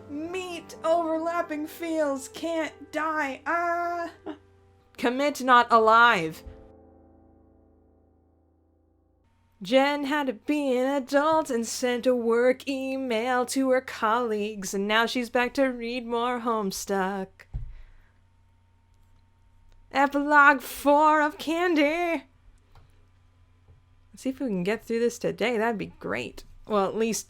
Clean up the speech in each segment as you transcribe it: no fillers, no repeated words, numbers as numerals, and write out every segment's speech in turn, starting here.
Meet overlapping fields can't die. Ah! Commit not alive. Jen had to be an adult and sent a work email to her colleagues, and now she's back to read more Homestuck. Epilogue 4 of Candy. Let's see if we can get through this today. That'd be great. Well, at least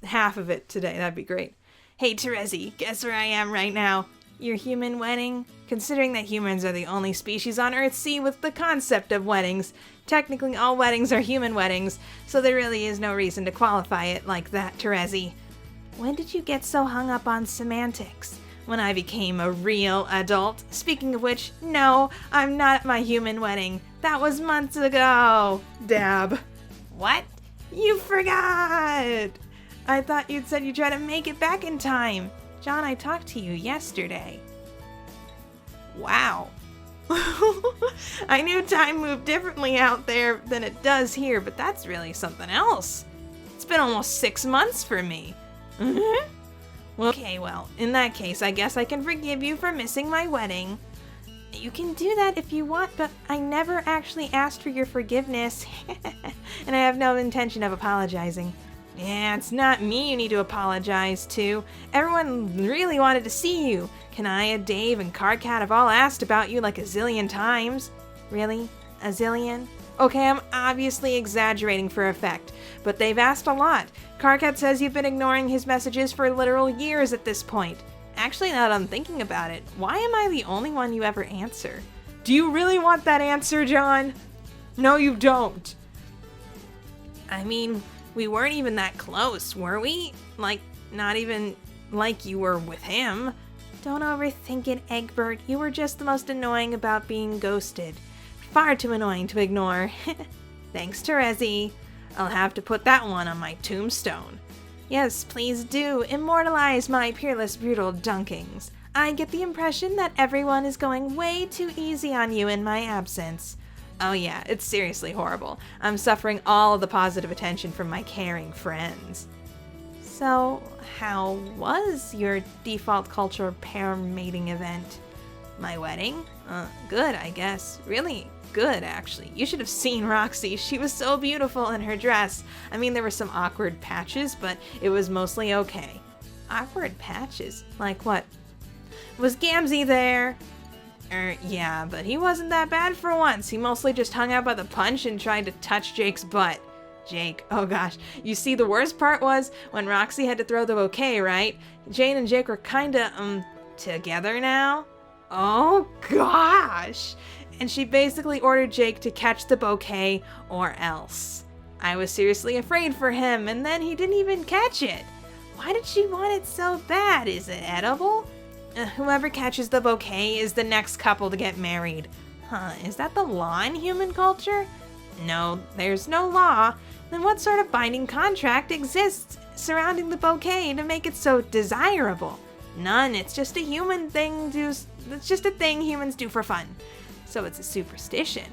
half of it today. That'd be great. Hey, Terezi, guess where I am right now? Your human wedding? Considering that humans are the only species on Earth see with the concept of weddings, technically all weddings are human weddings, so there really is no reason to qualify it like that, Terezi. When did you get so hung up on semantics? When I became a real adult. Speaking of which, no, I'm not at my human wedding. That was months ago. Dab. What? You forgot! I thought you'd said you'd try to make it back in time. John, I talked to you yesterday. Wow. I knew time moved differently out there than it does here, but that's really something else. It's been almost 6 months for me. Okay, well, in that case, I guess I can forgive you for missing my wedding. You can do that if you want, but I never actually asked for your forgiveness. And I have no intention of apologizing. Yeah, it's not me you need to apologize to. Everyone really wanted to see you. Kanaya, Dave, and Carcat have all asked about you like a zillion times. Really? A zillion? Okay, I'm obviously exaggerating for effect, but they've asked a lot. Carcat says you've been ignoring his messages for literal years at this point. Actually, now that I'm thinking about it, why am I the only one you ever answer? Do you really want that answer, John? No, you don't. I mean, we weren't even that close, were we? Like, not even like you were with him. Don't overthink it, Egbert. You were just the most annoying about being ghosted. Far too annoying to ignore. Thanks, Terezi. I'll have to put that one on my tombstone. Yes, please do. Immortalize my peerless, brutal dunkings. I get the impression that everyone is going way too easy on you in my absence. Oh yeah, it's seriously horrible. I'm suffering all of the positive attention from my caring friends. So, how was your default culture pair mating event? My wedding? Good, I guess. Really good, actually. You should have seen Roxy. She was so beautiful in her dress. I mean, there were some awkward patches, but it was mostly okay. Awkward patches? Like what? Was Gamzee there? Yeah, but he wasn't that bad for once. He mostly just hung out by the punch and tried to touch Jake's butt. Jake, oh gosh. You see, the worst part was when Roxy had to throw the bouquet, right? Jane and Jake were kinda, together now? Oh gosh! And she basically ordered Jake to catch the bouquet or else. I was seriously afraid for him, and then he didn't even catch it. Why did she want it so bad? Is it edible? Whoever catches the bouquet is the next couple to get married. Huh, is that the law in human culture? No, there's no law. Then what sort of binding contract exists surrounding the bouquet to make it so desirable? None, it's just a human thing it's just a thing humans do for fun. So it's a superstition.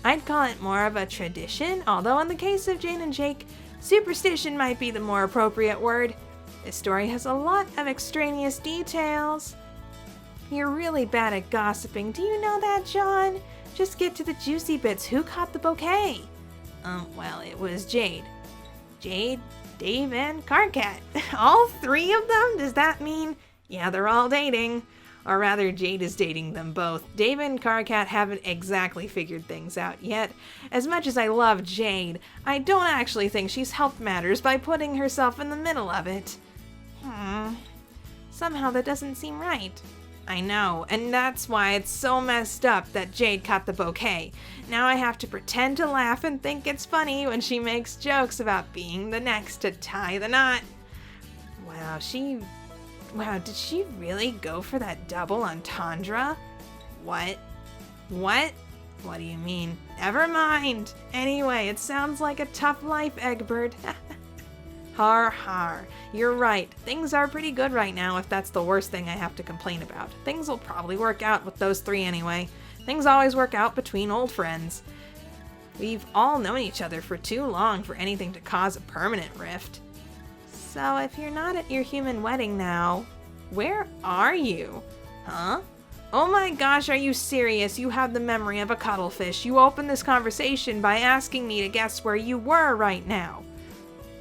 I'd call it more of a tradition, although in the case of Jane and Jake, superstition might be the more appropriate word. This story has a lot of extraneous details. You're really bad at gossiping. Do you know that, John? Just get to the juicy bits. Who caught the bouquet? Well, it was Jade. Jade, Dave, and Carcat. All three of them? Does that mean... Yeah, they're all dating. Or rather, Jade is dating them both. Dave and Carcat haven't exactly figured things out yet. As much as I love Jade, I don't actually think she's helped matters by putting herself in the middle of it. Somehow that doesn't seem right. I know, and that's why it's so messed up that Jade caught the bouquet. Now I have to pretend to laugh and think it's funny when she makes jokes about being the next to tie the knot. Wow, did she really go for that double entendre? What? What? What do you mean? Never mind. Anyway, it sounds like a tough life, Egbert. Har har. You're right. Things are pretty good right now if that's the worst thing I have to complain about. Things will probably work out with those three anyway. Things always work out between old friends. We've all known each other for too long for anything to cause a permanent rift. So if you're not at your human wedding now, Where are you? Huh? Oh my gosh, are you serious? You have the memory of a cuttlefish. You opened this conversation by asking me to guess where you were right now.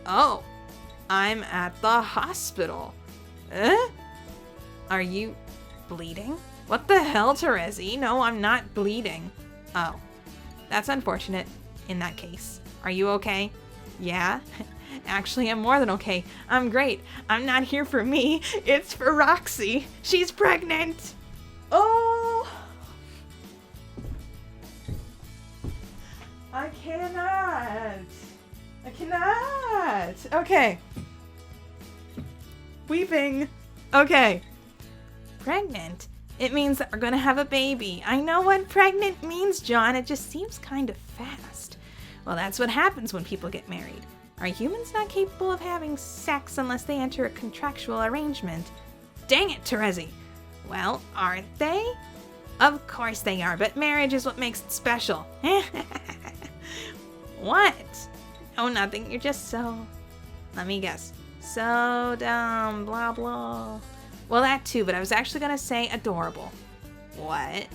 Oh, I'm at the hospital. Are you bleeding? What the hell, Terezi? No, I'm not bleeding. Oh, that's unfortunate in that case. Are you okay? Yeah? Actually, I'm more than okay. I'm great. I'm not here for me. It's for Roxy. She's pregnant. Oh! I cannot. Okay. Weeping. Okay. Pregnant? It means that we're gonna have a baby. I know what pregnant means, John. It just seems kind of fast. Well, that's what happens when people get married. Are humans not capable of having sex unless they enter a contractual arrangement? Dang it, Terezi. Well, aren't they? Of course they are, but marriage is what makes it special. What? Oh, nothing. You're just so... Let me guess. So dumb, blah, blah. Well, that too, but I was actually gonna say adorable. What?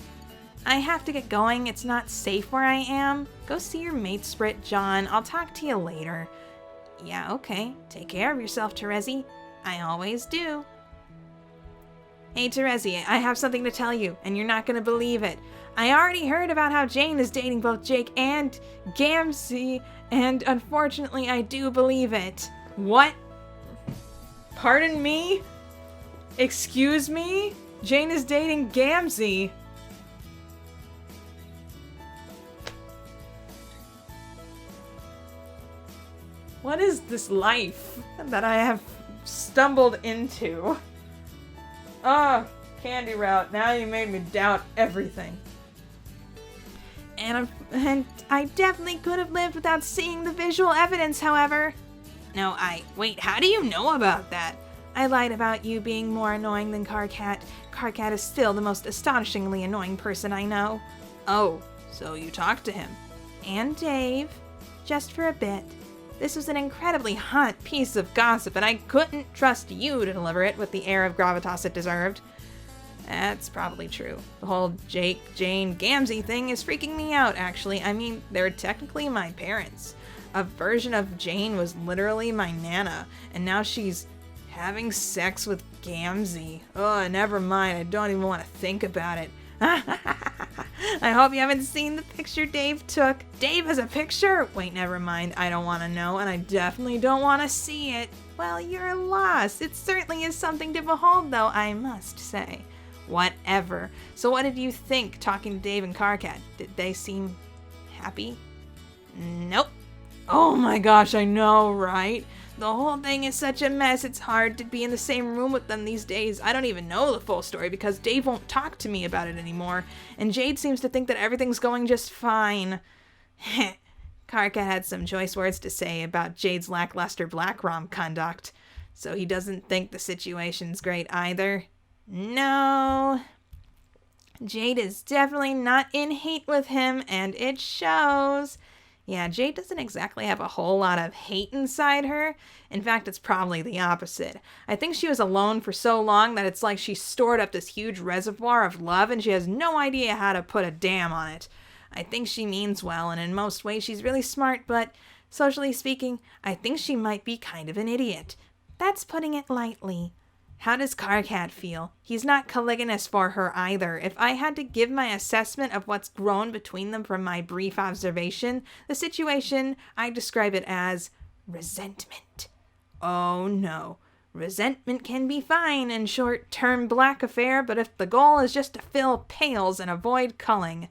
I have to get going. It's not safe where I am. Go see your mate sprit, John. I'll talk to you later. Yeah, okay. Take care of yourself, Terezi. I always do. Hey, Terezi, I have something to tell you, and you're not gonna believe it. I already heard about how Jane is dating both Jake and Gamzee, and unfortunately, I do believe it. What? Pardon me? Excuse me? Jane is dating Gamzee. What is this life that I have stumbled into? Oh, Candy Route, now you made me doubt everything. And I definitely could have lived without seeing the visual evidence, however. No, wait, how do you know about that? I lied about you being more annoying than Karkat. Karkat is still the most astonishingly annoying person I know. Oh, so you talked to him. And Dave. Just for a bit. This was an incredibly hot piece of gossip, and I couldn't trust you to deliver it with the air of gravitas it deserved. That's probably true. The whole Jake, Jane, Gamzee thing is freaking me out, actually. I mean, they're technically my parents. A version of Jane was literally my Nana, and now she's having sex with Gamzee. Oh, never mind. I don't even want to think about it. I hope you haven't seen the picture Dave took. Dave has a picture? Wait, never mind. I don't want to know, and I definitely don't want to see it. Well, you're lost. It certainly is something to behold, though, I must say. Whatever. So what did you think talking to Dave and Karkat? Did they seem happy? Nope. Oh my gosh, I know, right? The whole thing is such a mess, it's hard to be in the same room with them these days. I don't even know the full story because Dave won't talk to me about it anymore, and Jade seems to think that everything's going just fine. Karkat had some choice words to say about Jade's lackluster black rom conduct, so he doesn't think the situation's great either. No. Jade is definitely not in hate with him, and it shows. Yeah, Jade doesn't exactly have a whole lot of hate inside her. In fact, it's probably the opposite. I think she was alone for so long that it's like she stored up this huge reservoir of love and she has no idea how to put a dam on it. I think she means well, and in most ways she's really smart, but socially speaking, I think she might be kind of an idiot. That's putting it lightly. How does Karkat feel? He's not caliginous for her either. If I had to give my assessment of what's grown between them from my brief observation, the situation, I describe it as resentment. Oh no. Resentment can be fine in short-term black affair, but if the goal is just to fill pails and avoid culling,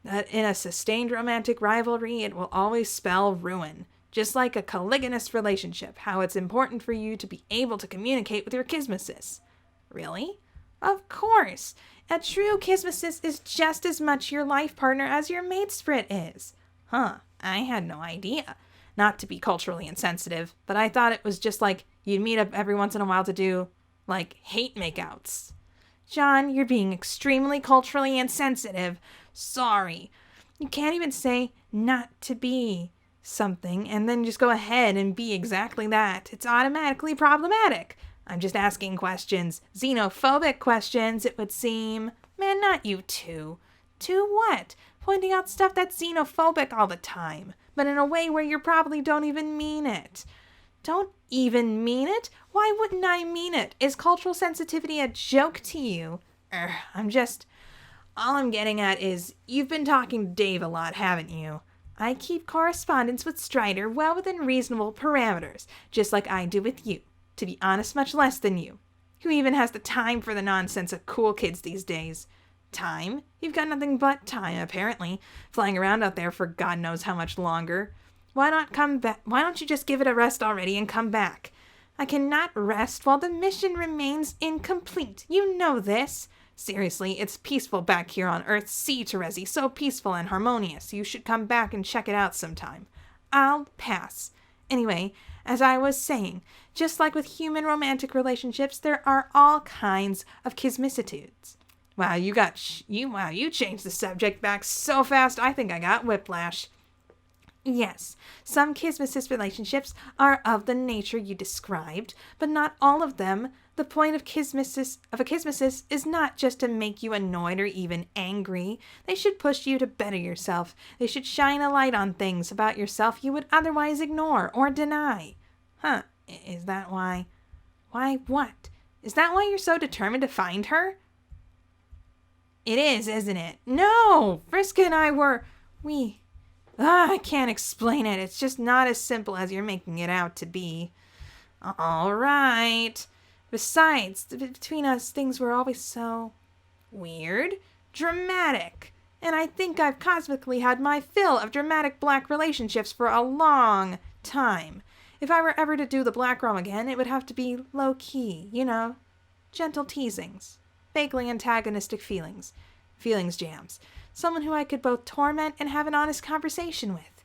that in a sustained romantic rivalry, it will always spell ruin. Just like a caliginous relationship, how it's important for you to be able to communicate with your kismesis. Really? Of course. A true kismesis is just as much your life partner as your mate sprit is. Huh, I had no idea. Not to be culturally insensitive, but I thought it was just like you'd meet up every once in a while to do, like, hate makeouts. John, you're being extremely culturally insensitive. Sorry. You can't even say not to be something and then just go ahead and be exactly that. It's automatically problematic. I'm just asking questions. Xenophobic questions, it would seem. Man, not you two. To what? Pointing out stuff that's xenophobic all the time, but in a way where you probably don't even mean it. Don't even mean it? Why wouldn't I mean it? Is cultural sensitivity a joke to you? All I'm getting at is, you've been talking to Dave a lot, haven't you? I keep correspondence with Strider well within reasonable parameters, just like I do with you. To be honest, much less than you. Who even has the time for the nonsense of cool kids these days? Time? You've got nothing but time, apparently, flying around out there for God knows how much longer. Why not come back? Why don't you just give it a rest already and come back? I cannot rest while the mission remains incomplete. You know this. Seriously, it's peaceful back here on Earth. See, Terezi, so peaceful and harmonious. You should come back and check it out sometime. I'll pass. Anyway, as I was saying, just like with human romantic relationships, there are all kinds of kismicitudes. Wow, you changed the subject back so fast, I think I got whiplash. Yes, some kismicist relationships are of the nature you described, but not all of them. The point of a kismicist is not just to make you annoyed or even angry. They should push you to better yourself. They should shine a light on things about yourself you would otherwise ignore or deny. Huh, is that why? Why what? Is that why you're so determined to find her? It is, isn't it? No! Vriska and I were... I can't explain it. It's just not as simple as you're making it out to be. All right. Besides, between us, things were always so... weird. Dramatic. And I think I've cosmically had my fill of dramatic black relationships for a long time. If I were ever to do the black rom again, it would have to be low-key, you know? Gentle teasings. Vaguely antagonistic feelings jams. Someone who I could both torment and have an honest conversation with.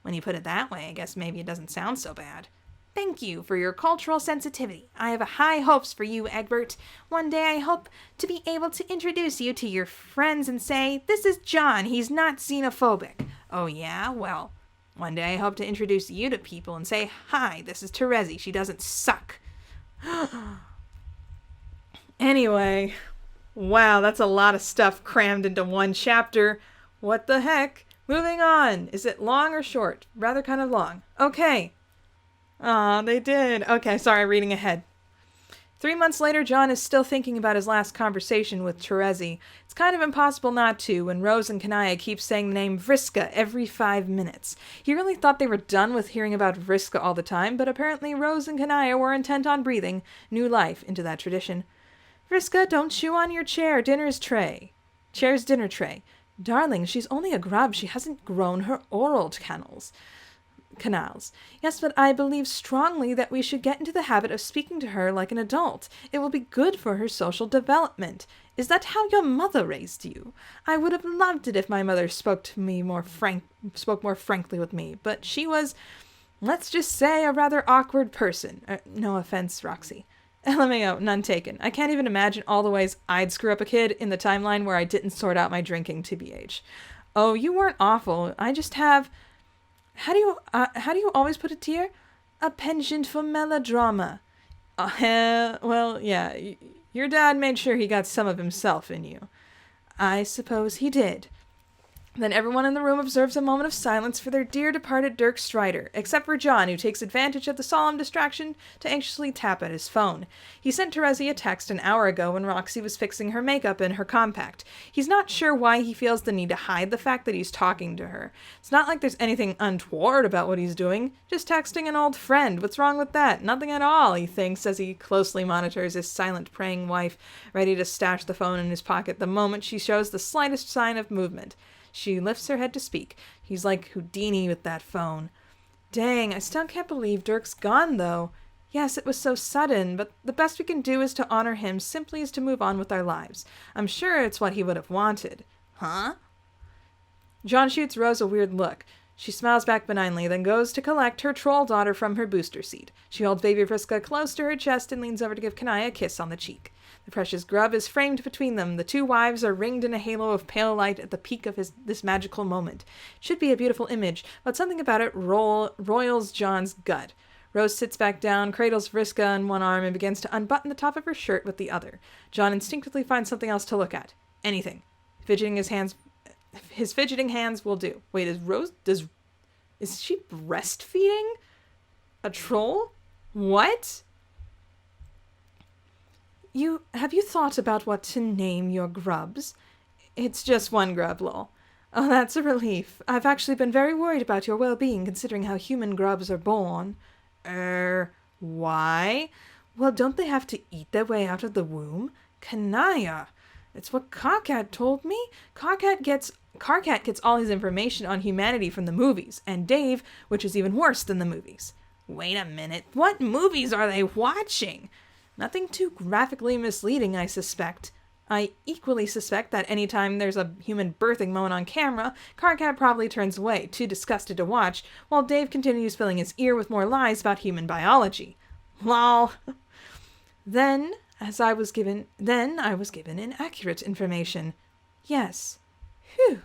When you put it that way, I guess maybe it doesn't sound so bad. Thank you for your cultural sensitivity. I have high hopes for you, Egbert. One day I hope to be able to introduce you to your friends and say, this is John, he's not xenophobic. Oh yeah? Well, one day I hope to introduce you to people and say, hi, this is Terezi, she doesn't suck. Anyway... Wow, that's a lot of stuff crammed into one chapter. What the heck? Moving on. Is it long or short? Rather kind of long. Okay. Aw, they did. Okay, sorry, reading ahead. 3 months later, John is still thinking about his last conversation with Terezi. It's kind of impossible not to when Rose and Kanaya keep saying the name Vriska every 5 minutes. He really thought they were done with hearing about Vriska all the time, but apparently Rose and Kanaya were intent on breathing new life into that tradition. Vriska, don't chew on your chair's dinner tray. Darling, she's only a grub. She hasn't grown her oral canals. Yes, but I believe strongly that we should get into the habit of speaking to her like an adult. It will be good for her social development. Is that how your mother raised you? I would have loved it if my mother spoke more frankly with me, but she was, let's just say, a rather awkward person. No offense, Roxy. LMAO, none taken. I can't even imagine all the ways I'd screw up a kid in the timeline where I didn't sort out my drinking, TBH. Oh, you weren't awful. I just have... How do you always put it, dear? A penchant for melodrama. Well, yeah. Your dad made sure he got some of himself in you. I suppose he did. Then everyone in the room observes a moment of silence for their dear departed Dirk Strider, except for John, who takes advantage of the solemn distraction to anxiously tap at his phone. He sent Terezi a text an hour ago when Roxy was fixing her makeup in her compact. He's not sure why he feels the need to hide the fact that he's talking to her. It's not like there's anything untoward about what he's doing, just texting an old friend. What's wrong with that? Nothing at all, he thinks as he closely monitors his silent praying wife, ready to stash the phone in his pocket the moment she shows the slightest sign of movement. She lifts her head to speak. He's like Houdini with that phone. Dang, I still can't believe Dirk's gone, though. Yes, it was so sudden, but the best we can do is to honor him simply as to move on with our lives. I'm sure it's what he would have wanted. Huh? John shoots Rose a weird look. She smiles back benignly, then goes to collect her troll daughter from her booster seat. She holds baby Vriska close to her chest and leans over to give Kanaya a kiss on the cheek. The precious grub is framed between them. The two wives are ringed in a halo of pale light at the peak of this magical moment. It should be a beautiful image, but something about it roils John's gut. Rose sits back down, cradles Vriska in one arm, and begins to unbutton the top of her shirt with the other. John instinctively finds something else to look at. Anything. His fidgeting hands will do. Wait, is she breastfeeding a troll? What? Have you thought about what to name your grubs? It's just one grub, lol. Oh, that's a relief. I've actually been very worried about your well-being, considering how human grubs are born. Why? Well, don't they have to eat their way out of the womb? Kanaya. It's what Carcat told me. Carcat gets all his information on humanity from the movies, and Dave, which is even worse than the movies. Wait a minute. What movies are they watching? Nothing too graphically misleading, I suspect. I equally suspect that anytime there's a human birthing moment on camera, Carcat probably turns away, too disgusted to watch, while Dave continues filling his ear with more lies about human biology. Lol. Then I was given inaccurate information. Yes. Phew.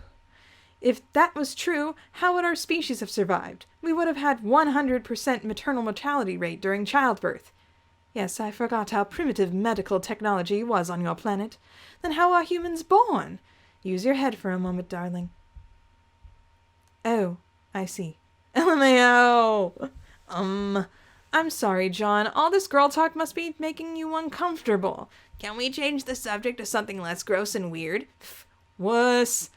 If that was true, how would our species have survived? We would have had 100% maternal mortality rate during childbirth. Yes, I forgot how primitive medical technology was on your planet. Then how are humans born? Use your head for a moment, darling. Oh, I see. LMAO! I'm sorry, John. All this girl talk must be making you uncomfortable. Can we change the subject to something less gross and weird? Wuss.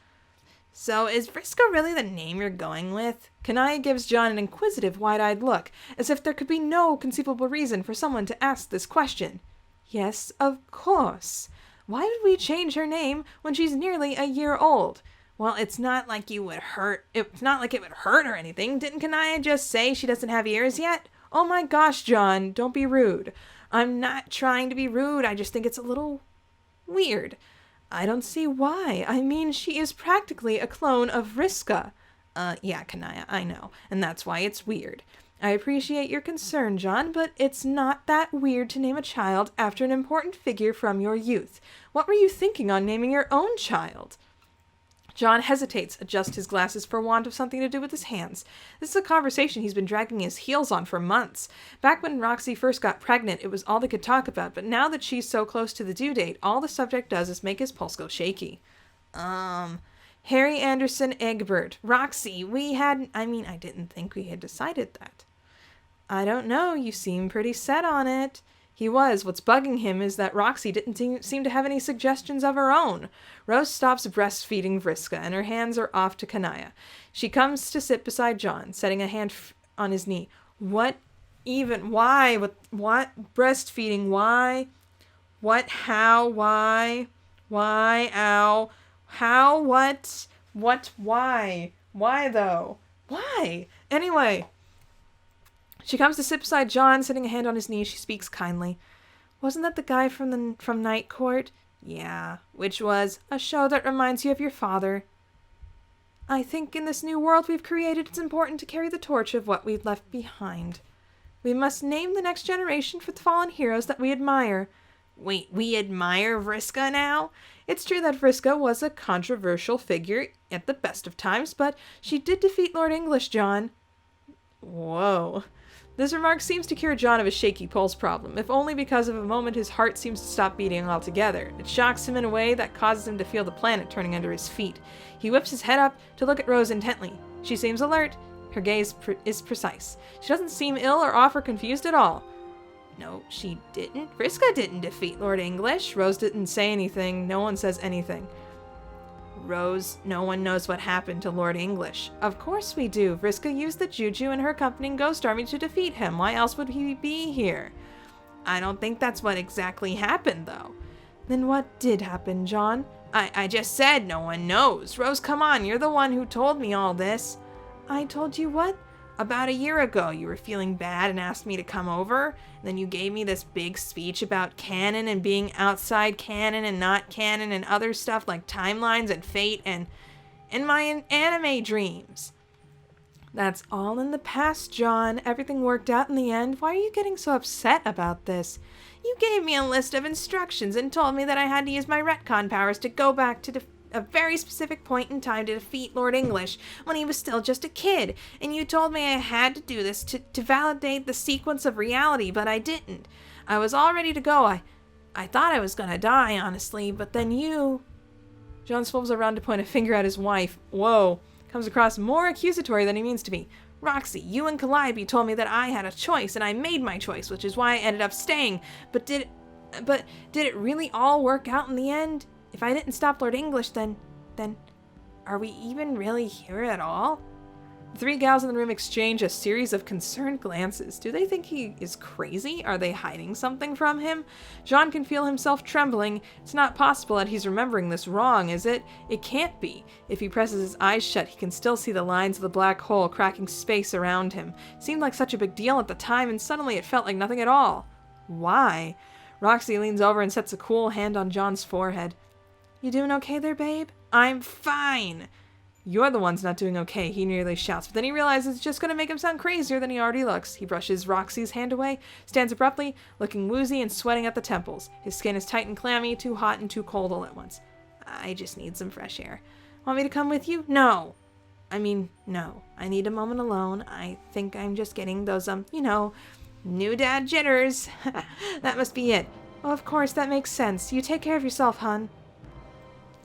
So, is Vriska really the name you're going with? Kanaya gives John an inquisitive, wide-eyed look, as if there could be no conceivable reason for someone to ask this question. Yes, of course. Why would we change her name when she's nearly a year old? Well, it's not like it would hurt or anything. Didn't Kanaya just say she doesn't have ears yet? Oh my gosh, John, don't be rude. I'm not trying to be rude, I just think it's a little weird. I don't see why. I mean, she is practically a clone of Vriska. Yeah, Kanaya, I know, and that's why it's weird. I appreciate your concern, John, but it's not that weird to name a child after an important figure from your youth. What were you thinking on naming your own child? John hesitates, adjusts his glasses for want of something to do with his hands. This is a conversation he's been dragging his heels on for months. Back when Roxy first got pregnant, it was all they could talk about, but now that she's so close to the due date, all the subject does is make his pulse go shaky. Harry Anderson Egbert. Roxy, I didn't think we had decided that. I don't know, you seem pretty set on it. He was. What's bugging him is that Roxy didn't seem to have any suggestions of her own. Rose stops breastfeeding Vriska, and her hands are off to Kanaya. She comes to sit beside John, setting a hand on his knee. What? Breastfeeding? Why? What? How? Why? Why? Ow. How? What? What? Why? Why, though? Why? Anyway. She comes to sit beside John, sitting a hand on his knee. She speaks kindly. Wasn't that the guy from Night Court? Yeah, which was a show that reminds you of your father. I think in this new world we've created, it's important to carry the torch of what we've left behind. We must name the next generation for the fallen heroes that we admire. Wait, we admire Vriska now? It's true that Vriska was a controversial figure at the best of times, but she did defeat Lord English, John. Whoa. This remark seems to cure John of a shaky pulse problem, if only because of a moment his heart seems to stop beating altogether. It shocks him in a way that causes him to feel the planet turning under his feet. He whips his head up to look at Rose intently. She seems alert. Her gaze is precise. She doesn't seem ill or off or confused at all. No, she didn't. Vriska didn't defeat Lord English. Rose didn't say anything. No one says anything. Rose, no one knows what happened to Lord English. Of course we do. Vriska used the Juju and her accompanying ghost army to defeat him. Why else would he be here? I don't think that's what exactly happened, though. Then what did happen, John? I just said no one knows. Rose, come on. You're the one who told me all this. I told you what? About a year ago, you were feeling bad and asked me to come over. And then you gave me this big speech about canon and being outside canon and not canon and other stuff like timelines and fate and my anime dreams. That's all in the past, John. Everything worked out in the end. Why are you getting so upset about this? You gave me a list of instructions and told me that I had to use my retcon powers to go back to a very specific point in time to defeat Lord English when he was still just a kid, and you told me I had to do this to validate the sequence of reality, but I didn't. I was all ready to go. I thought I was gonna die, honestly, but then you... John swivels around to point a finger at his wife. Whoa. Comes across more accusatory than he means to be. Roxy, you and Calliope told me that I had a choice, and I made my choice, which is why I ended up staying. But did it really all work out in the end? If I didn't stop Lord English, then are we even really here at all? The three gals in the room exchange a series of concerned glances. Do they think he is crazy? Are they hiding something from him? Jean can feel himself trembling. It's not possible that he's remembering this wrong, is it? It can't be. If he presses his eyes shut, he can still see the lines of the black hole cracking space around him. It seemed like such a big deal at the time, and suddenly it felt like nothing at all. Why? Roxy leans over and sets a cool hand on John's forehead. You doing okay there, babe? I'm fine. You're the one's not doing okay, he nearly shouts, but then he realizes it's just going to make him sound crazier than he already looks. He brushes Roxy's hand away, stands abruptly, looking woozy and sweating at the temples. His skin is tight and clammy, too hot and too cold all at once. I just need some fresh air. Want me to come with you? No. No. I need a moment alone. I think I'm just getting those, new dad jitters. That must be it. Oh, of course, that makes sense. You take care of yourself, hon.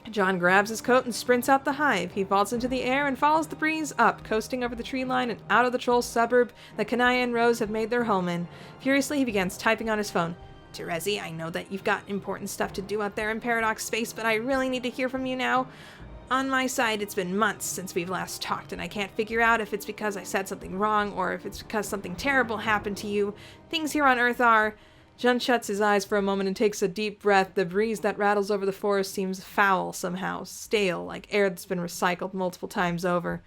John grabs his coat and sprints out the hive. He vaults into the air and follows the breeze up, coasting over the tree line and out of the troll suburb that Kanaya and Rose have made their home in. Furiously, he begins typing on his phone. Terezi, I know that you've got important stuff to do out there in Paradox Space, but I really need to hear from you now. On my side, it's been months since we've last talked, and I can't figure out if it's because I said something wrong or if it's because something terrible happened to you. Things here on Earth are... John shuts his eyes for a moment and takes a deep breath. The breeze that rattles over the forest seems foul somehow, stale, like air that's been recycled multiple times over.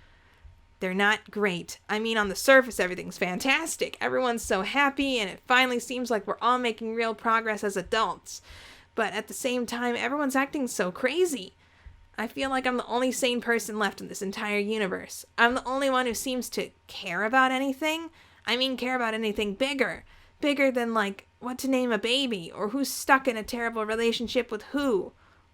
They're not great. On the surface, everything's fantastic. Everyone's so happy, and it finally seems like we're all making real progress as adults. But at the same time, everyone's acting so crazy. I feel like I'm the only sane person left in this entire universe. I'm the only one who seems to care about anything. Care about anything bigger. Bigger than, what to name a baby, or who's stuck in a terrible relationship with who.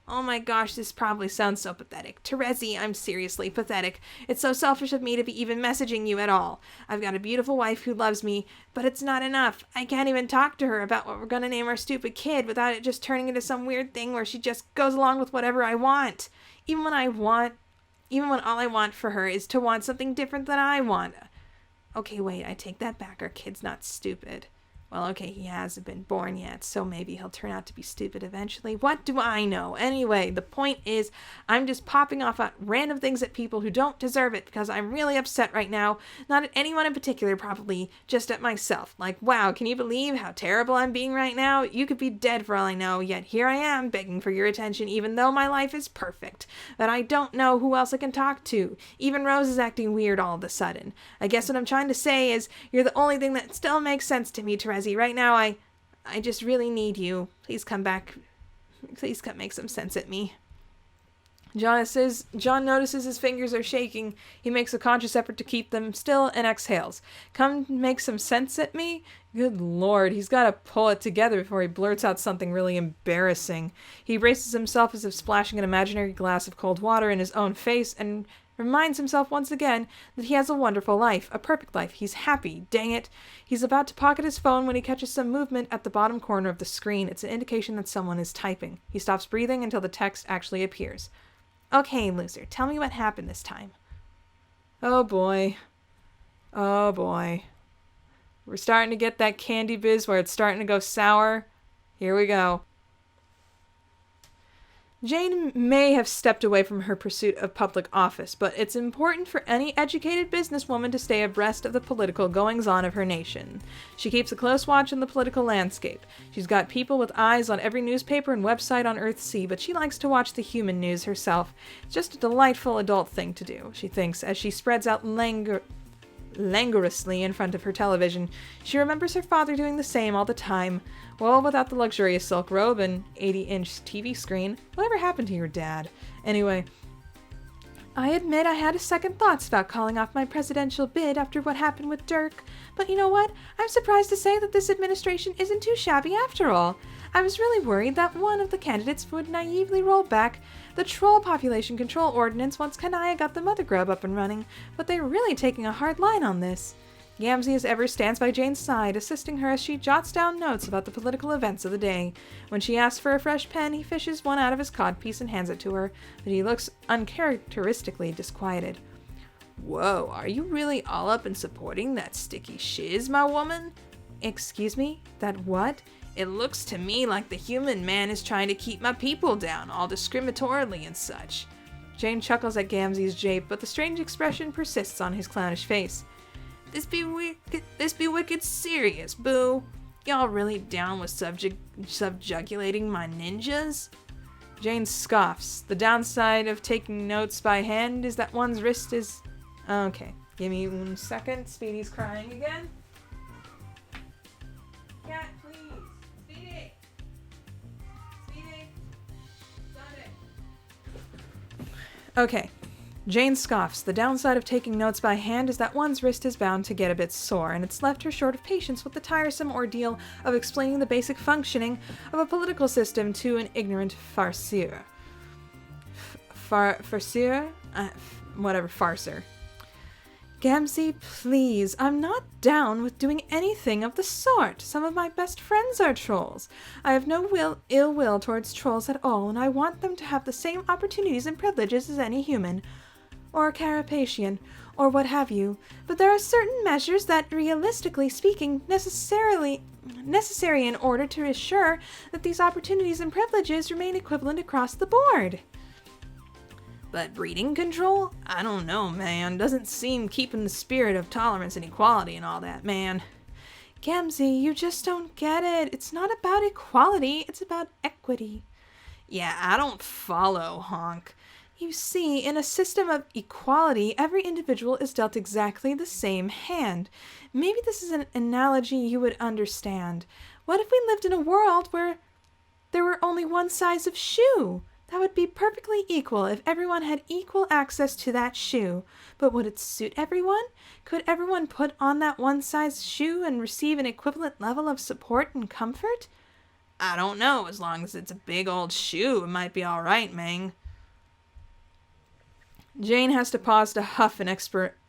Oh my gosh, this probably sounds so pathetic. Terezi, I'm seriously pathetic. It's so selfish of me to be even messaging you at all. I've got a beautiful wife who loves me, but it's not enough. I can't even talk to her about what we're gonna name our stupid kid without it just turning into some weird thing where she just goes along with whatever I want. Even when all I want for her is to want something different than I want. Okay, wait, I take that back. Our kid's not stupid. Well, okay, he hasn't been born yet, so maybe he'll turn out to be stupid eventually. What do I know? Anyway, the point is, I'm just popping off at random things at people who don't deserve it because I'm really upset right now. Not at anyone in particular, probably, just at myself. Wow, can you believe how terrible I'm being right now? You could be dead for all I know, yet here I am begging for your attention even though my life is perfect. But I don't know who else I can talk to. Even Rose is acting weird all of a sudden. I guess what I'm trying to say is, you're the only thing that still makes sense to me, Terezi. Right now, I just really need you. Please come back. Please come make some sense at me. John notices his fingers are shaking. He makes a conscious effort to keep them still and exhales. Come make some sense at me? Good Lord, he's got to pull it together before he blurts out something really embarrassing. He braces himself as if splashing an imaginary glass of cold water in his own face and reminds himself once again that he has a wonderful life, a perfect life. He's happy, dang it. He's about to pocket his phone when he catches some movement at the bottom corner of the screen. It's an indication that someone is typing. He stops breathing until the text actually appears. Okay, loser, tell me what happened this time. Oh boy. Oh boy. We're starting to get that candy biz where it's starting to go sour. Here we go. Jane may have stepped away from her pursuit of public office, but it's important for any educated businesswoman to stay abreast of the political goings-on of her nation. She keeps a close watch on the political landscape. She's got people with eyes on every newspaper and website on Earthsea, but she likes to watch the human news herself. It's just a delightful adult thing to do, she thinks, as she spreads out languorously in front of her television. She remembers her father doing the same all the time. Well, without the luxurious silk robe and 80-inch TV screen. Whatever happened to your dad? Anyway, I admit I had second thoughts about calling off my presidential bid after what happened with Dirk, but you know what? I'm surprised to say that this administration isn't too shabby after all. I was really worried that one of the candidates would naively roll back the troll population control ordinance once Kanaya got the mother grub up and running, but they're really taking a hard line on this. Gamzee as ever stands by Jane's side, assisting her as she jots down notes about the political events of the day. When she asks for a fresh pen, he fishes one out of his codpiece and hands it to her, but he looks uncharacteristically disquieted. Whoa, are you really all up in supporting that sticky shiz, my woman? Excuse me? That what? It looks to me like the human man is trying to keep my people down, all discriminatorily and such. Jane chuckles at Gamzee's jape, but the strange expression persists on his clownish face. This be wicked serious, boo. Y'all really down with subjugulating my ninjas? Jane scoffs. The downside of taking notes by hand is that one's wrist is... Okay, give me 1 second. Speedy's crying again. Cat, please. Speedy! Speedy! Sunday. Okay. Jane scoffs. The downside of taking notes by hand is that one's wrist is bound to get a bit sore, and it's left her short of patience with the tiresome ordeal of explaining the basic functioning of a political system to an ignorant farceur. Farceur? Whatever, farcer. Gamzee, please, I'm not down with doing anything of the sort. Some of my best friends are trolls. I have no ill will towards trolls at all, and I want them to have the same opportunities and privileges as any human. Or Carapacian, or what have you, but there are certain measures that, realistically speaking, necessary in order to assure that these opportunities and privileges remain equivalent across the board. But breeding control? I don't know, man. Doesn't seem keeping the spirit of tolerance and equality and all that, man. Gamzee, you just don't get it. It's not about equality, it's about equity. Yeah, I don't follow, honk. You see, in a system of equality, every individual is dealt exactly the same hand. Maybe this is an analogy you would understand. What if we lived in a world where there were only one size of shoe? That would be perfectly equal if everyone had equal access to that shoe. But would it suit everyone? Could everyone put on that one size shoe and receive an equivalent level of support and comfort? I don't know. As long as it's a big old shoe, it might be all right, Meng. Jane has to pause to huff in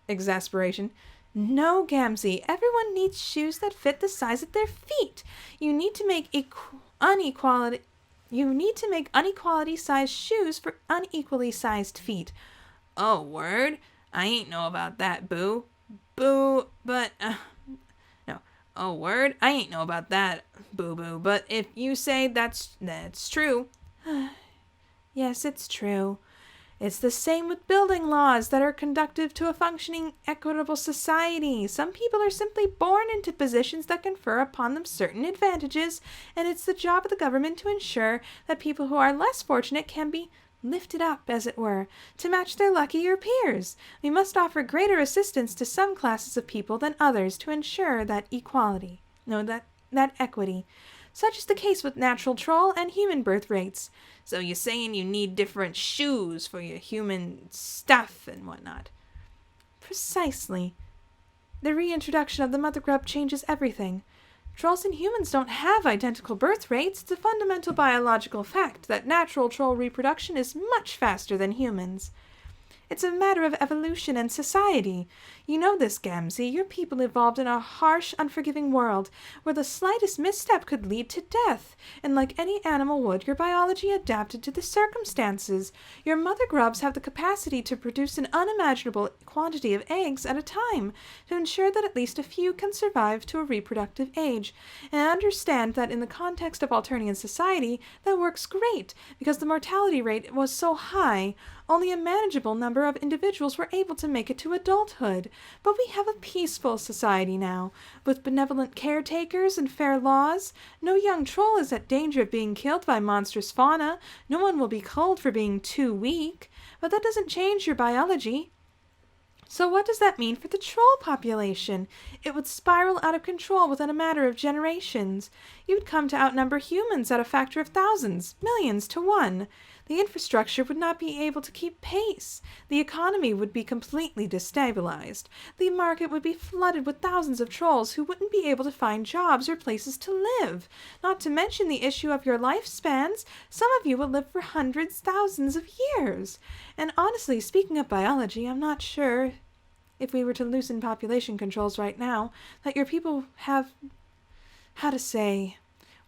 exasperation. No, Gamzee, everyone needs shoes that fit the size of their feet. You need to make unequality-sized shoes for unequally sized feet. Oh, word? I ain't know about that, boo. Boo, but... no. Oh, word? I ain't know about that, boo-boo. But if you say that's true... Yes, it's true. It's the same with building laws that are conducive to a functioning, equitable society. Some people are simply born into positions that confer upon them certain advantages, and it's the job of the government to ensure that people who are less fortunate can be lifted up, as it were, to match their luckier peers. We must offer greater assistance to some classes of people than others to ensure that equity. Such is the case with natural troll and human birth rates. So you're saying you need different shoes for your human stuff and whatnot. Precisely. The reintroduction of the mother grub changes everything. Trolls and humans don't have identical birth rates. It's a fundamental biological fact that natural troll reproduction is much faster than humans. It's a matter of evolution and society. You know this, Gamzee. Your people evolved in a harsh, unforgiving world where the slightest misstep could lead to death. And like any animal would, your biology adapted to the circumstances. Your mother grubs have the capacity to produce an unimaginable quantity of eggs at a time to ensure that at least a few can survive to a reproductive age. And I understand that in the context of Alternian society, that works great because the mortality rate was so high. Only a manageable number of individuals were able to make it to adulthood. But we have a peaceful society now, with benevolent caretakers and fair laws. No young troll is at danger of being killed by monstrous fauna. No one will be culled for being too weak. But that doesn't change your biology. So what does that mean for the troll population? It would spiral out of control within a matter of generations. You would come to outnumber humans at a factor of thousands, millions to one. The infrastructure would not be able to keep pace. The economy would be completely destabilized. The market would be flooded with thousands of trolls who wouldn't be able to find jobs or places to live. Not to mention the issue of your lifespans. Some of you will live for hundreds, thousands of years. And honestly, speaking of biology, I'm not sure, if we were to loosen population controls right now, that your people have, how to say,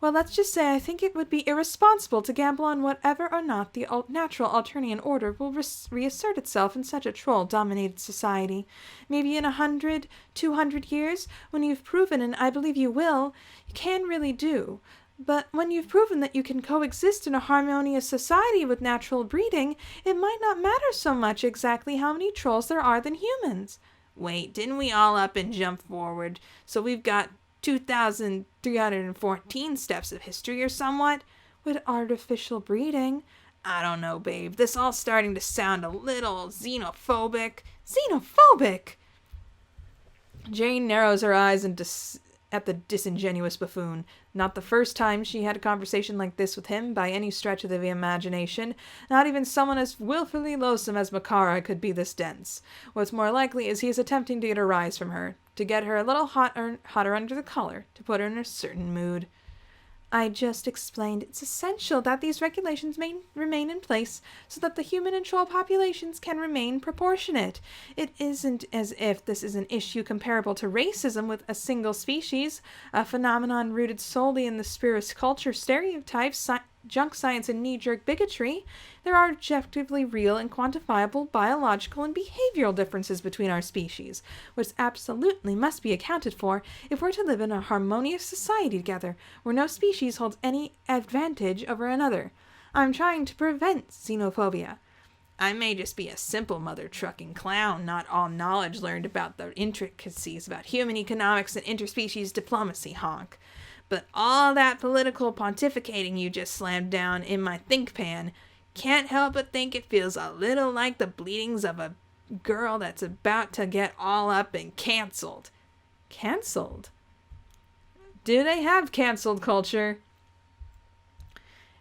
well, let's just say I think it would be irresponsible to gamble on whatever or not the natural Alternian order will reassert itself in such a troll-dominated society. Maybe in 100, 200 years, when you've proven, and I believe you will, you can really do. But when you've proven that you can coexist in a harmonious society with natural breeding, it might not matter so much exactly how many trolls there are than humans. Wait, didn't we all up and jump forward? So we've got 2,314 steps of history or somewhat? With artificial breeding. I don't know, babe. This all's starting to sound a little xenophobic. Xenophobic! Jane narrows her eyes at the disingenuous buffoon. Not the first time she had a conversation like this with him, by any stretch of the imagination. Not even someone as willfully loathsome as Makara could be this dense. What's more likely is he is attempting to get a rise from her, to get her a little hotter under the collar, to put her in a certain mood. I just explained it's essential that these regulations may remain in place so that the human and troll populations can remain proportionate. It isn't as if this is an issue comparable to racism with a single species, a phenomenon rooted solely in the spurious culture stereotypes, junk science, and knee-jerk bigotry. There are objectively real and quantifiable biological and behavioral differences between our species, which absolutely must be accounted for if we're to live in a harmonious society together, where no species holds any advantage over another. I'm trying to prevent xenophobia. I may just be a simple mother-trucking clown, not all knowledge learned about the intricacies about human economics and interspecies diplomacy, honk. But all that political pontificating you just slammed down in my think pan, can't help but think it feels a little like the bleedings of a girl that's about to get all up and canceled. Canceled? Do they have canceled culture?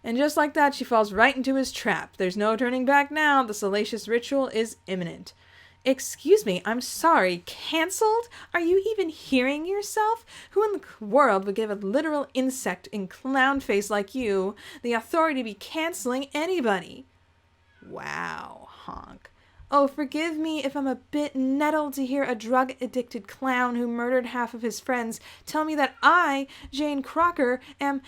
And just like that, she falls right into his trap. There's no turning back now. The salacious ritual is imminent. Excuse me, I'm sorry, cancelled? Are you even hearing yourself? Who in the world would give a literal insect in clown face like you the authority to be cancelling anybody? Wow, honk. Oh, forgive me if I'm a bit nettled to hear a drug-addicted clown who murdered half of his friends tell me that I, Jane Crocker, am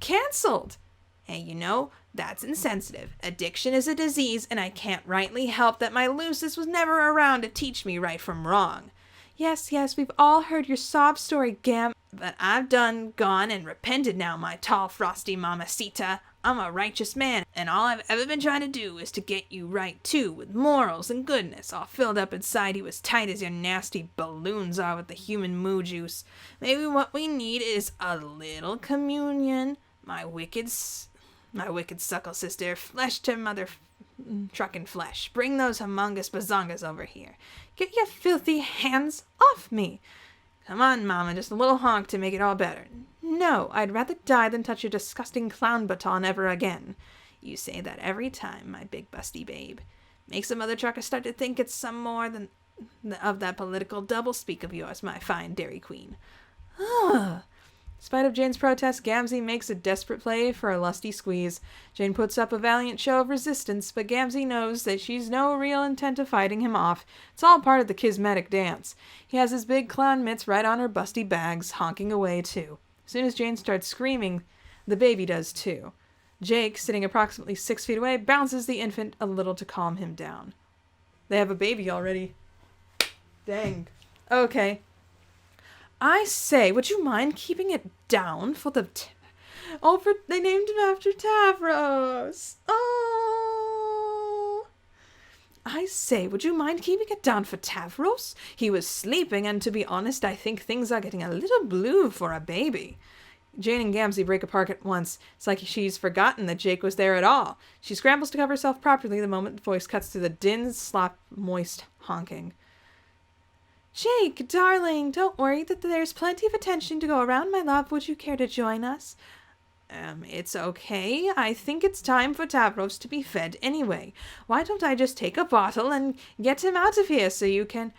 cancelled. Hey, you know, that's insensitive. Addiction is a disease, and I can't rightly help that my Lucis was never around to teach me right from wrong. Yes, we've all heard your sob story, But I've gone and repented now, my tall, frosty mamacita. I'm a righteous man, and all I've ever been trying to do is to get you right, too, with morals and goodness, all filled up inside you as tight as your nasty balloons are with the human moo juice. Maybe what we need is a little communion, my wicked suckle sister, flesh to mother truckin' flesh. Bring those humongous bazongas over here. Get your filthy hands off me. Come on, Mama, just a little honk to make it all better. No, I'd rather die than touch your disgusting clown baton ever again. You say that every time, my big busty babe. Makes the mother trucker start to think it's some more than of that political doublespeak of yours, my fine Dairy Queen. Ugh. In spite of Jane's protest, Gamzee makes a desperate play for a lusty squeeze. Jane puts up a valiant show of resistance, but Gamzee knows that she's no real intent of fighting him off. It's all part of the kismetic dance. He has his big clown mitts right on her busty bags, honking away too. As soon as Jane starts screaming, the baby does too. Jake, sitting approximately 6 feet away, bounces the infant a little to calm him down. They have a baby already. Dang. Okay. I say, would you mind keeping it down for the... they named him after Tavros. Oh. I say, would you mind keeping it down for Tavros? He was sleeping, and to be honest, I think things are getting a little blue for a baby. Jane and Gamzee break apart at once. It's like she's forgotten that Jake was there at all. She scrambles to cover herself properly the moment the voice cuts through the din, slop, moist honking. Jake, darling, don't worry that there's plenty of attention to go around, my love. Would you care to join us? It's okay. I think it's time for Tavros to be fed anyway. Why don't I just take a bottle and get him out of here so you can...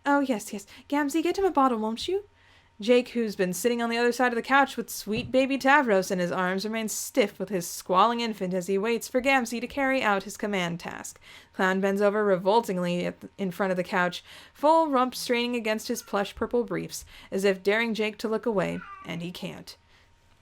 Oh, yes. Gamzee, get him a bottle, won't you? Jake, who's been sitting on the other side of the couch with sweet baby Tavros in his arms, remains stiff with his squalling infant as he waits for Gamzee to carry out his command task. Clown bends over revoltingly in front of the couch, full rump straining against his plush purple briefs, as if daring Jake to look away, and he can't.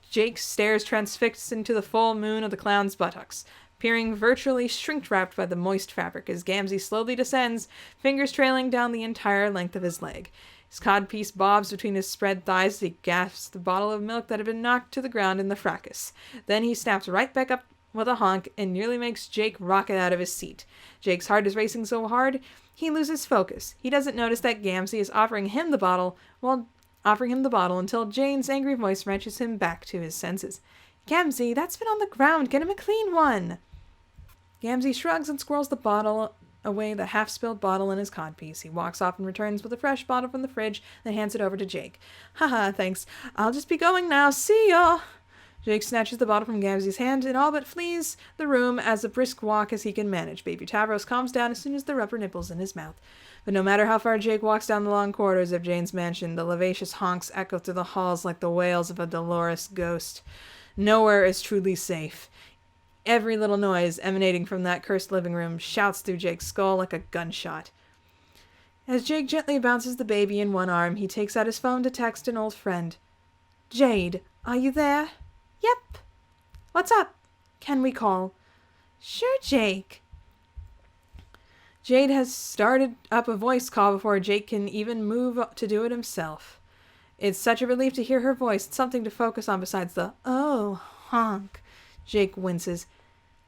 Jake stares transfixed into the full moon of the clown's buttocks, peering virtually shrink-wrapped by the moist fabric as Gamzee slowly descends, fingers trailing down the entire length of his leg. His codpiece bobs between his spread thighs as he gasps the bottle of milk that had been knocked to the ground in the fracas. Then he snaps right back up with a honk and nearly makes Jake rocket out of his seat. Jake's heart is racing so hard, he loses focus. He doesn't notice that Gamzee is offering him the bottle until Jane's angry voice wrenches him back to his senses. Gamzee, that's been on the ground. Get him a clean one. Gamzee shrugs and squirrels the bottle away, the half-spilled bottle in his codpiece. He walks off and returns with a fresh bottle from the fridge, then hands it over to Jake. Haha, thanks. I'll just be going now. See ya! Jake snatches the bottle from Gamzee's hand and all but flees the room as a brisk walk as he can manage. Baby Tavros calms down as soon as the rubber nipples in his mouth. But no matter how far Jake walks down the long corridors of Jane's mansion, the lavacious honks echo through the halls like the wails of a dolorous ghost. Nowhere is truly safe. Every little noise emanating from that cursed living room shouts through Jake's skull like a gunshot. As Jake gently bounces the baby in one arm, he takes out his phone to text an old friend. Jade, are you there? Yep. What's up? Can we call? Sure, Jake. Jade has started up a voice call before Jake can even move to do it himself. It's such a relief to hear her voice. It's something to focus on besides the, oh, honk. Jake winces.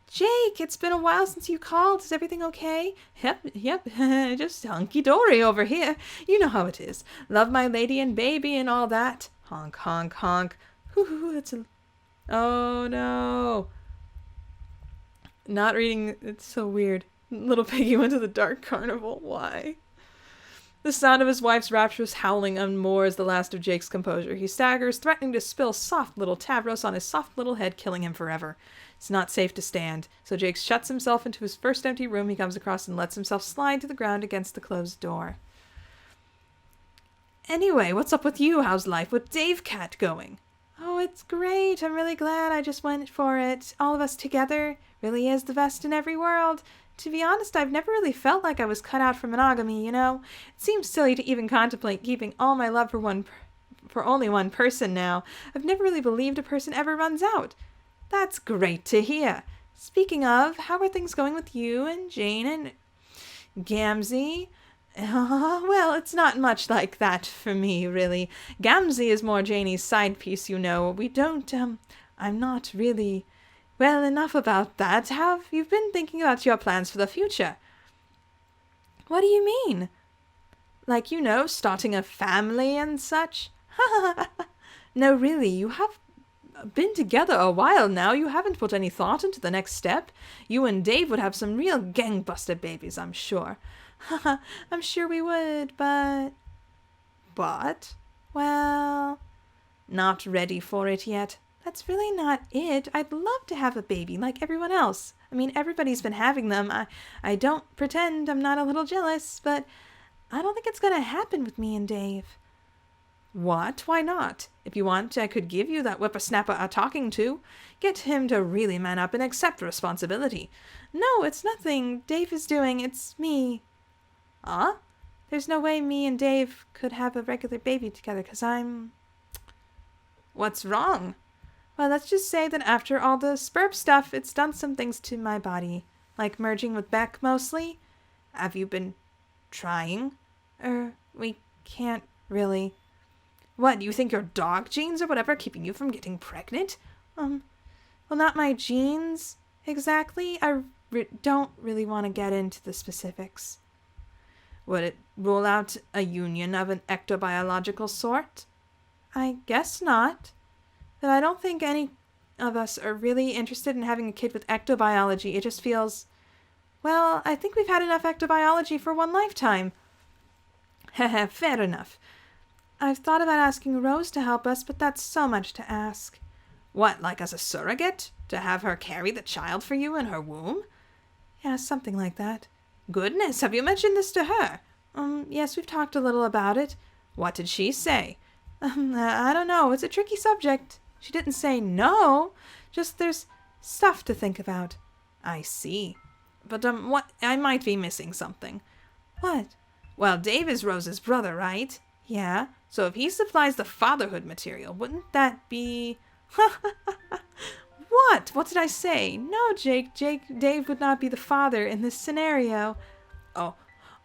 Jake, it's been a while since you called. Is everything okay? Yep, just hunky-dory over here. You know how it is. Love my lady and baby and all that. Honk, honk, honk. Oh, no. Not reading, it's so weird. Little Piggy went to the dark carnival. Why? The sound of his wife's rapturous howling unmoors the last of Jake's composure. He staggers, threatening to spill soft little Tavros on his soft little head, killing him forever. It's not safe to stand, so Jake shuts himself into his first empty room he comes across and lets himself slide to the ground against the closed door. Anyway, what's up with you? How's life with Dave Cat going? Oh, it's great. I'm really glad I just went for it. All of us together really is the best in every world. To be honest, I've never really felt like I was cut out for monogamy, you know? It seems silly to even contemplate keeping all my love for only one person now. I've never really believed a person ever runs out. That's great to hear. Speaking of, how are things going with you and Jane and Gamzee? Well, it's not much like that for me, really. Gamzee is more Janie's side piece, you know. We don't, I'm not really... Well, enough about that. Have you been thinking about your plans for the future? What do you mean? Like, you know, starting a family and such? No, really, you have been together a while now. You haven't put any thought into the next step. You and Dave would have some real gangbuster babies, I'm sure. I'm sure we would, but... But? Well, not ready for it yet. That's really not it. I'd love to have a baby like everyone else. I mean, everybody's been having them. I don't pretend I'm not a little jealous, but I don't think it's going to happen with me and Dave. What? Why not? If you want, I could give you that whippersnapper a talking to. Get him to really man up and accept responsibility. No, it's nothing Dave is doing. It's me. Huh? There's no way me and Dave could have a regular baby together because I'm... What's wrong? Well, let's just say that after all the sperm stuff, it's done some things to my body. Like merging with Beck, mostly. Have you been trying? We can't really. What, you think your dog genes or whatever keeping you from getting pregnant? Well, not my genes, exactly. I don't really want to get into the specifics. Would it rule out a union of an ectobiological sort? I guess not. But I don't think any of us are really interested in having a kid with ectobiology. It just feels... Well, I think we've had enough ectobiology for one lifetime. Heh, fair enough. I've thought about asking Rose to help us, but that's so much to ask. What, like as a surrogate? To have her carry the child for you in her womb? Yeah, something like that. Goodness, have you mentioned this to her? Yes, we've talked a little about it. What did she say? I don't know. It's a tricky subject. She didn't say no. Just there's stuff to think about. I see. But, what? I might be missing something. What? Well, Dave is Rose's brother, right? Yeah. So if he supplies the fatherhood material, wouldn't that be... What? What did I say? No, Dave would not be the father in this scenario.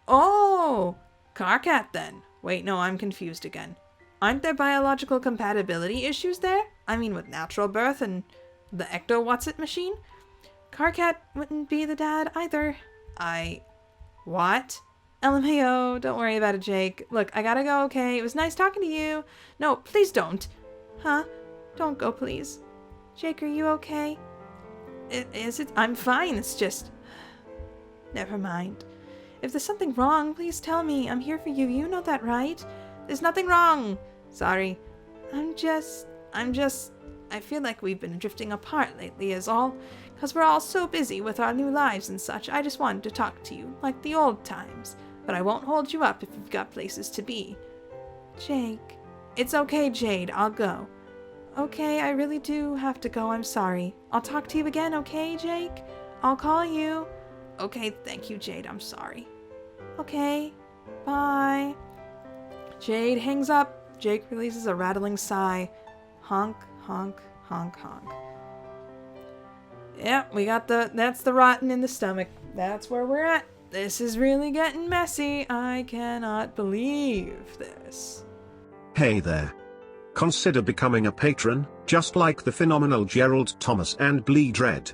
Oh, Carcat then. Wait, no, I'm confused again. Aren't there biological compatibility issues there? I mean, with natural birth and the ecto-what's-it machine? Carcat wouldn't be the dad either. What? LMAO, don't worry about it, Jake. Look, I gotta go, okay? It was nice talking to you. No, please don't. Huh? Don't go, please. Jake, are you okay? Is it? I'm fine, it's just... Never mind. If there's something wrong, please tell me. I'm here for you. You know that, right? There's nothing wrong. Sorry. I feel like we've been drifting apart lately is all. 'Cause we're all so busy with our new lives and such. I just wanted to talk to you, like the old times. But I won't hold you up if you've got places to be. Jake. It's okay, Jade. I'll go. Okay, I really do have to go. I'm sorry. I'll talk to you again, okay, Jake? I'll call you. Okay, thank you, Jade. I'm sorry. Okay. Bye. Jade hangs up. Jake releases a rattling sigh. Honk, honk, honk, honk. Yeah, that's the rotten in the stomach. That's where we're at. This is really getting messy. I cannot believe this. Hey there. Consider becoming a patron, just like the phenomenal Gerald Thomas and Bleed Red.